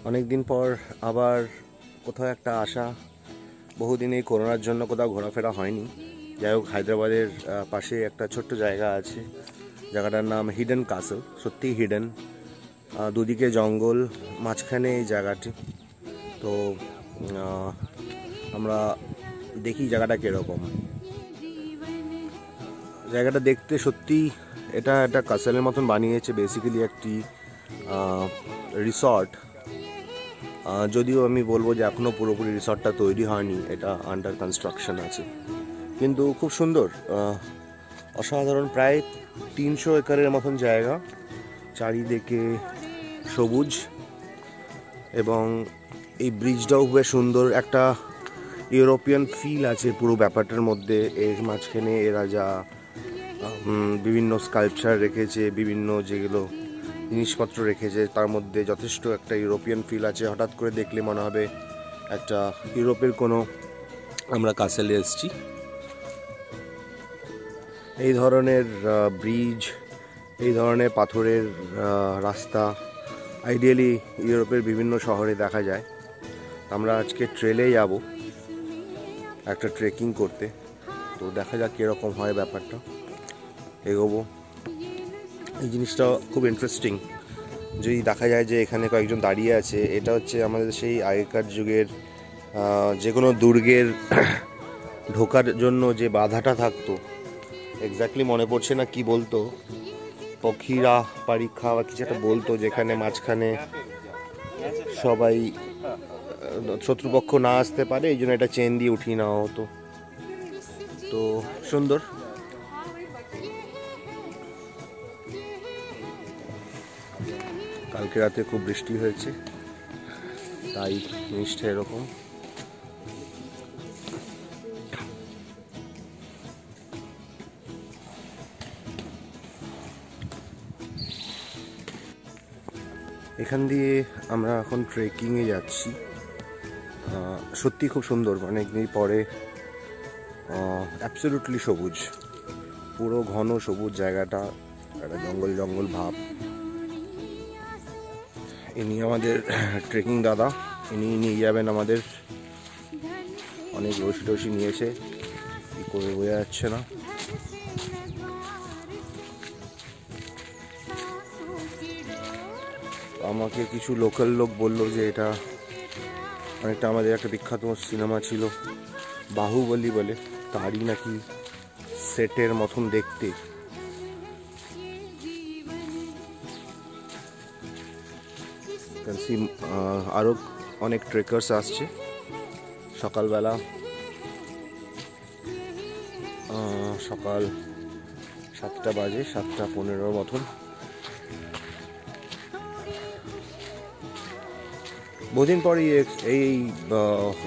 অনেক দিন পর আবার কোথাও একটা আসা। বহুদিন এই করোনার জন্য কোথাও ঘোরাফেরা হয়নি। যাই হোক, হায়দ্রাবাদের পাশে একটা ছোট্ট জায়গা আছে, জায়গাটার নাম হিডেন কাসল। সত্যিই হিডেন, দুদিকে জঙ্গল, মাঝখানে এই জায়গাটি। তো আমরা দেখি জায়গাটা কীরকম। জায়গাটা দেখতে সত্যিই এটা একটা কাসলের মতন বানিয়েছে, বেসিক্যালি একটি রিসর্ট। যদিও আমি বলবো যে এখনও পুরোপুরি রিসর্টটা তৈরি হয়নি, এটা আন্ডার কনস্ট্রাকশন আছে, কিন্তু খুব সুন্দর, অসাধারণ। প্রায় 300 একরের মতন জায়গা, চারিদিকে সবুজ, এবং এই ব্রিজটাও বেশ সুন্দর। একটা ইউরোপিয়ান ফিল আছে পুরো ব্যাপারটার মধ্যে। এর মাঝখানে এরা যা বিভিন্ন স্কাল্পচার রেখেছে, বিভিন্ন যেগুলো জিনিসপত্র রেখেছে, তার মধ্যে যথেষ্ট একটা ইউরোপিয়ান ফিল আছে। হঠাৎ করে দেখলে মনে হবে একটা ইউরোপের কোনো আমরা কাসেলে এসেছি। এই ধরনের ব্রিজ, এই ধরনের পাথরের রাস্তা আইডিয়ালি ইউরোপের বিভিন্ন শহরে দেখা যায়। আমরা আজকে ট্রেলে যাব একটা ট্রেকিং করতে, তো দেখা যাক কীরকম হয় ব্যাপারটা, এগোবো। এই জিনিসটা খুব ইন্টারেস্টিং। যদি দেখা যায় যে এখানে কয়েকজন দাঁড়িয়ে আছে, এটা হচ্ছে আমাদের সেই আগেকার যুগের যে কোনো দুর্গের ঢোকার জন্য যে বাধাটা থাকতো, এক্স্যাক্টলি মনে পড়ছে না কি বলতো, পক্ষীরা পরীক্ষা বা কিছু একটা বলতো, যেখানে মাঝখানে সবাই শত্রুপক্ষ না আসতে পারে, এই জন্য এটা চেন দিয়ে উঠিয়ে নেওয়া হতো। তো সুন্দর। কালকে রাতে খুব বৃষ্টি হয়েছে, তাই জিনিসটা এরকম। এখান দিয়ে আমরা এখন ট্রেকিংয়ে যাচ্ছি। সত্যি খুব সুন্দর, অনেকদিন পরে অ্যাবসলিউটলি সবুজ, পুরো ঘন সবুজ জায়গাটা, একটা জঙ্গল জঙ্গল ভাব। ইনি আমাদের ট্রেকিং দাদা, ইনি নিয়ে যাবেন আমাদের। অনেক রশি টসি নিয়েছে, কী করে বোঝা যাচ্ছে না। আমাকে কিছু লোকাল লোক বললো যে এটা অনেকটা আমাদের একটা বিখ্যাত সিনেমা ছিল বাহুবলী বলে, তারই নাকি সেটের মতন দেখতে। আরও অনেক ট্রেকার্স আসছে সকালবেলা, সকাল 7টা বাজে, 7:15 মতন। বহুদিন পরই এই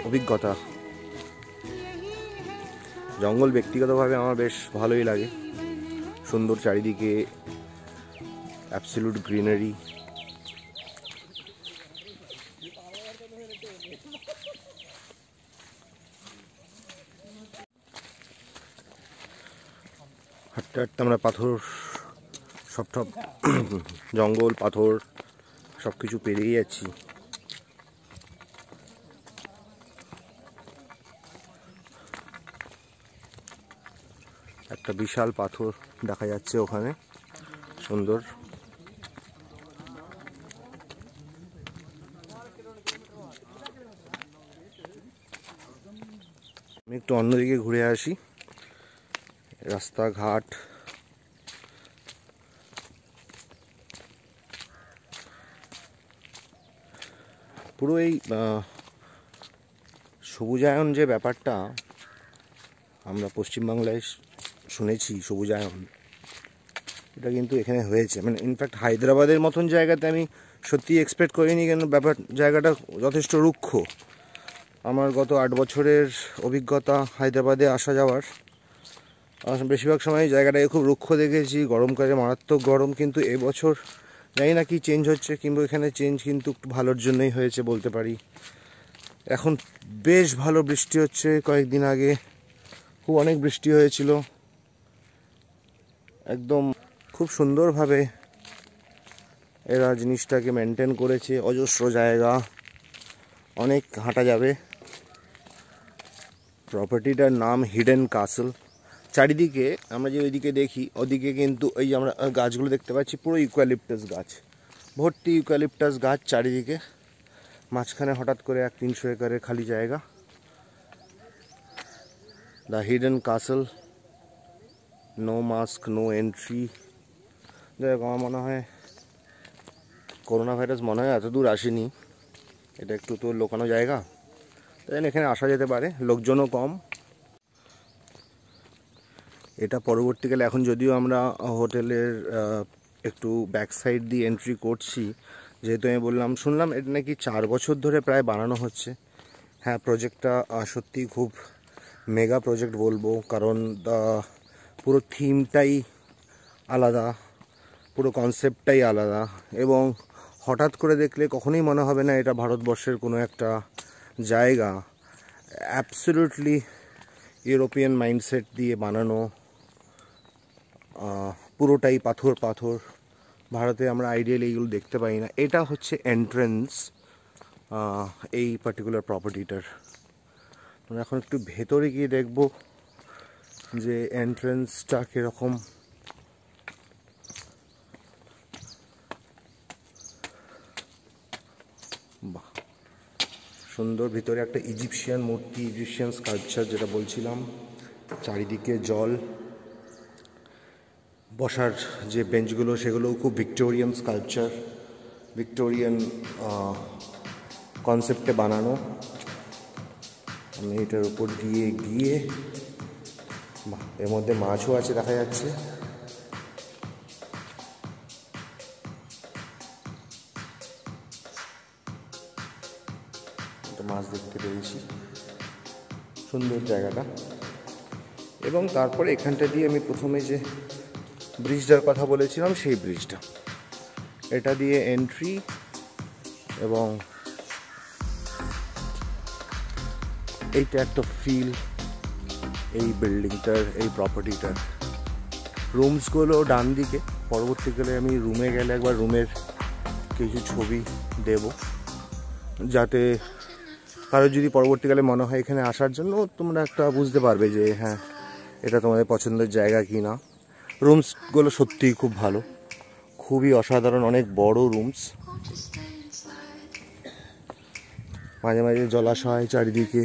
অভিজ্ঞতা। জঙ্গল ব্যক্তিগতভাবে আমার বেশ ভালোই লাগে, সুন্দর চারিদিকে অ্যাবসলিউট গ্রিনারি। হাঁটতে হাঁটতে আমরা পাথর সব জঙ্গল, পাথর সব কিছু পেরিয়ে যাচ্ছি। একটা বিশাল পাথর দেখা যাচ্ছে ওখানে, সুন্দর। আমি একটু অন্যদিকে ঘুরে আসি। রাস্তাঘাট পুরো এই সবুজায়ন যে ব্যাপারটা আমরা পশ্চিমবাংলায় শুনেছি, সবুজায়ন, এটা কিন্তু এখানে হয়েছে। মানে ইনফ্যাক্ট হায়দ্রাবাদের মতন জায়গাতে আমি সত্যি এক্সপেক্ট করিনি, কেন ব্যাপার জায়গাটা যথেষ্ট রুক্ষ। আমার গত 8 বছরের অভিজ্ঞতা হায়দ্রাবাদে আসা যাওয়ার, বেশিরভাগ সময় জায়গাটাকে খুব রুক্ষ দেখেছি, গরমকালে মারাত্মক গরম। কিন্তু এবছর জানি না কি চেঞ্জ হচ্ছে, কিংবা এখানে চেঞ্জ কিন্তু ভালোর জন্যই হয়েছে বলতে পারি। এখন বেশ ভালো বৃষ্টি হচ্ছে, কয়েকদিন আগে খুব অনেক বৃষ্টি হয়েছিল, একদম খুব সুন্দরভাবে এরা জিনিসটাকে মেনটেন করেছে, অজস্র জায়গা, অনেক হাঁটা যাবে। প্রপার্টিটার নাম হিডেন কাসল। চারিদিকে আমরা যে ওইদিকে দেখি, ওদিকে কিন্তু এই যে আমরা গাছগুলো দেখতে পাচ্ছি পুরো ইউক্যালিপটাস গাছ, ভর্তি ইউক্যালিপটাস গাছ চারিদিকে। মাঝখানে হঠাৎ করে 300 একরের খালি জায়গা। The hidden castle, no mask, no entry. যাই হোক, আমার মনে হয় করোনা ভাইরাস মনে হয় এত দূর আসেনি, এটা একটু তো লোকানো জায়গা, তাই এখানে আসা যেতে পারে, লোকজনও কম। এটা পরবর্তীকালে, এখন যদিও আমরা হোটেলের একটু ব্যাক সাইড দিয়ে এন্ট্রি করছি, যেহেতু আমি শুনলাম এটা নাকি 4 বছর ধরে প্রায় বানানো হচ্ছে। হ্যাঁ, প্রজেক্টটা সত্যিই খুব মেগা প্রজেক্ট বলবো, কারণ পুরো থিমটাই আলাদা, পুরো কনসেপ্টটাই আলাদা, এবং হঠাৎ করে দেখলে কখনোই মনে হবে না এটা ভারতবর্ষের কোনো একটা জায়গা। অ্যাবসলিউটলি ইউরোপিয়ান মাইন্ডসেট দিয়ে বানানো, পুরোটাই পাথর পাথর। ভারতে আমরা আইডিয়ালি এইগুলো দেখতে পাই না। এটা হচ্ছে এন্ট্রেন্স এই পার্টিকুলার প্রপার্টিটার। আমরা এখন একটু ভেতরে গিয়ে দেখব যে এন্ট্রেন্সটা কীরকম। বাহ, সুন্দর। ভিতরে একটা ইজিপশিয়ান মূর্তি, ইজিপশিয়ান স্কাল্পচার যেটা বলছিলাম, চারিদিকে জল, বসার যে বেঞ্চগুলো সেগুলোও খুব ভিক্টোরিয়ান স্কাল্পচার, ভিক্টোরিয়ান কনসেপ্টে বানানো। আমি এটার উপর দিয়ে গিয়ে, এর মধ্যে মাছও আছে দেখা যাচ্ছে। মাছ দেখতে পেয়েছি, সুন্দর জায়গাটা। এবং তারপরে এখানটা দিয়ে আমি প্রথমে যে ব্রিজটার কথা বলেছিলাম, সেই ব্রিজটা, এটা দিয়ে এন্ট্রি। এবং এইটা একটা ফিল এই বিল্ডিংটার, এই প্রপার্টিটার। রুমসগুলো ডান দিকে। পরবর্তীকালে আমি রুমে গেলে একবার রুমের কিছু ছবি দেব, যাতে কারো যদি পরবর্তীকালে মনে হয় এখানে আসার জন্য, তোমরা একটা বুঝতে পারবে যে হ্যাঁ, এটা তোমাদের পছন্দের জায়গা কি না। রুমসগুলো সত্যিই খুব ভালো, খুবই অসাধারণ, অনেক বড় রুমস। মাঝে মাঝে জলাশয় চারিদিকে।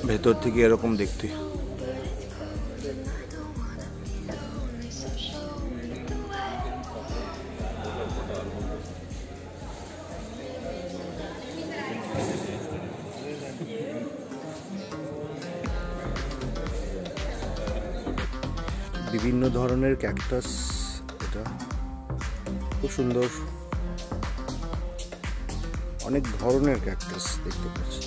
ভেতর থেকে এরকম দেখতে। বিভিন্ন ধরনের ক্যাকটাস, এটা খুব সুন্দর, অনেক ধরনের ক্যাকটাস দেখতে পাচ্ছি।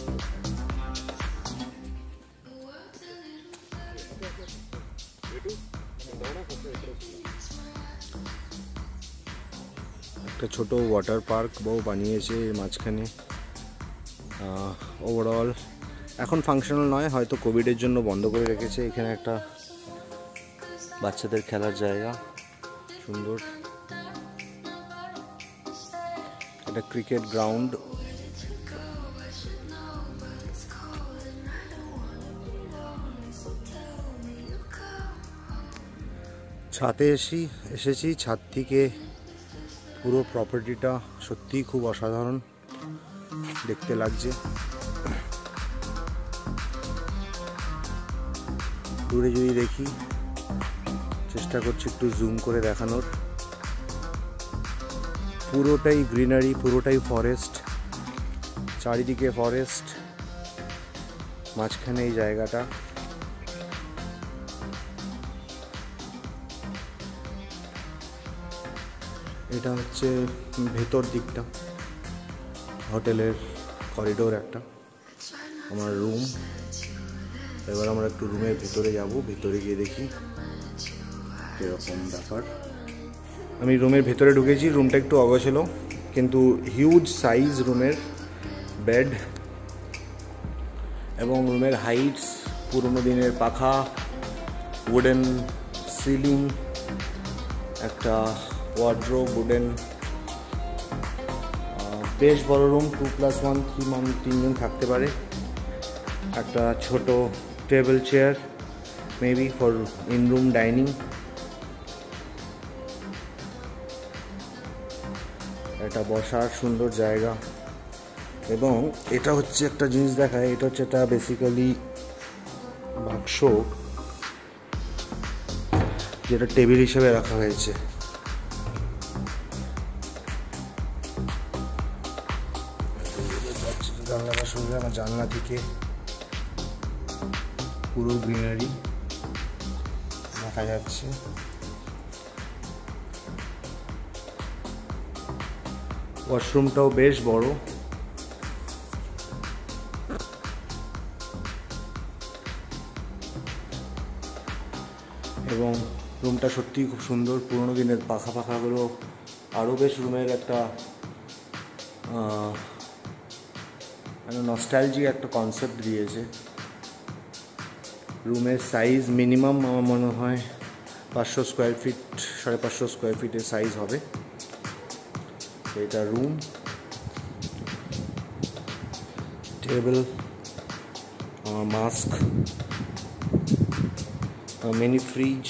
একটা ছোট ওয়াটার পার্ক বউ বানিয়েছে এর মাঝখানে। ওভারঅল এখন ফাংশনাল নয়, হয়তো কোভিডের জন্য বন্ধ করে রেখেছে। এখানে একটা বাচ্চাদের খেলার জায়গা, সুন্দর। একটা ক্রিকেট গ্রাউন্ড। ছাদে এসেছি। ছাদ থেকে পুরো প্রপার্টিটা সত্যিই খুব অসাধারণ দেখতে লাগছে। দূরে যদি দেখি, চেষ্টা করছি একটু জুম করে দেখানোর, পুরোটাই গ্রিনারি, পুরোটাই ফরেস্ট, চারিদিকে ফরেস্ট, মাঝখানে এই জায়গাটা। এটা হচ্ছে ভেতর দিকটা, হোটেলের করিডোর একটা, আমার রুম। এবার আমরা একটু রুমের ভেতরে যাব, ভেতরে গিয়ে দেখি এরকম ব্যাপার। আমি রুমের ভেতরে ঢুকেছি। রুমটা একটু অগোছালো, কিন্তু হিউজ সাইজ রুমের, বেড এবং রুমের হাইটস পুরোনো দিনের পাখা, উডেন সিলিং, একটা ওয়ার্ড্রোব উডেন, বেশ বড় রুম, 2+1 তিনজন থাকতে পারে। একটা ছোট table chair, maybe for in room dining. এটা বসার সুন্দর জায়গা। এবং এটা হচ্ছে একটা জিনিস দেখায়, এটা হচ্ছে একটা বেসিক্যালি বাক্স, যেটা টেবিল হিসেবে রাখা হয়েছে। জানলাটা শুনলে আমার জানলা থেকে পুরো গ্রিনারি দেখা যাচ্ছে। ওয়াশরুমটাও বেশ বড়। এবং রুমটা সত্যিই খুব সুন্দর। পুরোনো দিনের পাখাগুলো আরও বেশ রুমের একটা নস্টালজিক একটা কনসেপ্ট দিয়েছে। রুমের সাইজ মিনিমাম আমার মনে হয় 500 স্কোয়ার ফিট, 550 স্কোয়ার ফিটের সাইজ হবে। এটা room, table, mask, mini fridge,